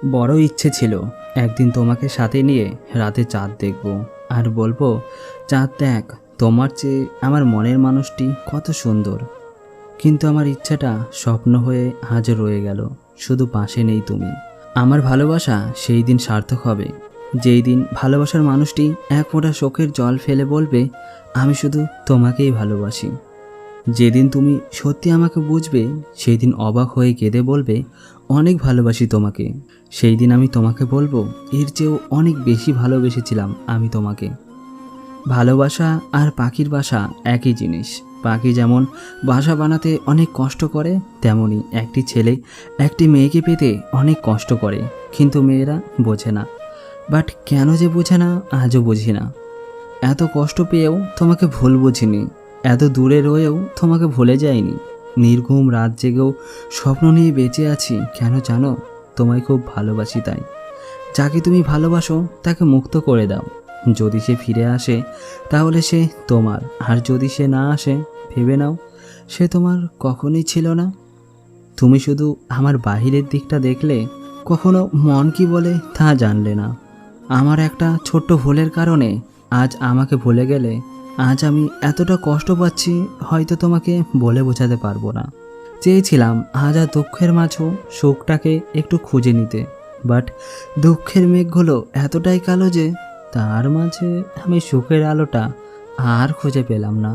বড় ইচ্ছে ছিল একদিন তোমাকে সাথে নিয়ে রাতে চাঁদ দেখব আর বলবো, চাঁদ দেখ, তোমার চেয়ে আমার মনের মানুষটি কত সুন্দর। কিন্তু আমার ইচ্ছাটা স্বপ্ন হয়ে আজ রয়ে গেল, শুধু পাশে নেই তুমি। আমার ভালোবাসা সেই দিন সার্থক হবে যেই দিন ভালোবাসার মানুষটি এক ফোঁটা চোখের জল ফেলে বলবে, আমি শুধু তোমাকেই ভালোবাসি। যেদিন তুমি সত্যি আমাকে বুঝবে, সেই দিন অবাক হয়ে কেঁদে বলবে, অনেক ভালোবাসি তোমাকে। সেই দিন আমি তোমাকে বলবো, এর চেয়েও অনেক বেশি ভালোবেসেছিলাম আমি তোমাকে। ভালোবাসা আর পাখির বাসা একই জিনিস। পাখি যেমন বাসা বানাতে অনেক কষ্ট করে, তেমনি একটি ছেলে একটি মেয়েকে পেতে অনেক কষ্ট করে, কিন্তু মেয়েরা বোঝে না। বাট কেন যে বোঝে না আজও বুঝি না। এত কষ্ট পেয়েও তোমাকে ভুল বুঝিনি, এত দূরে রয়েও তোমাকে ভুলে যাইনি। নির্ঘুম রাত জেগেও স্বপ্ন নিয়ে বেঁচে আছি, কেন জানো? তোমায় খুব ভালোবাসি তাই। যাকে তুমি ভালোবাসো তাকে মুক্ত করে দাও। যদি সে ফিরে আসে তাহলে সে তোমার, আর যদি সে না আসে ভেবে নাও সে তোমার কখনোই ছিল না। তুমি শুধু আমার বাহিরের দিকটা দেখলে, কখনো মন কি বলে তা জানলে না। আমার একটা ছোট্ট ভুলের কারণে আজ আমাকে ভুলে গেলে। আজ আমি এতটা কষ্ট পাচ্ছি, হয়তো তোমাকে বলে বোঝাতে পারবো না। চেয়েছিলাম আজ আর দুঃখের মাঝেও সুখটাকে একটু খুঁজে নিতে, বাট দুঃখের মেঘগুলো এতটাই কালো যে তার মাঝে আমি সুখের আলোটা আর খুঁজে পেলাম না।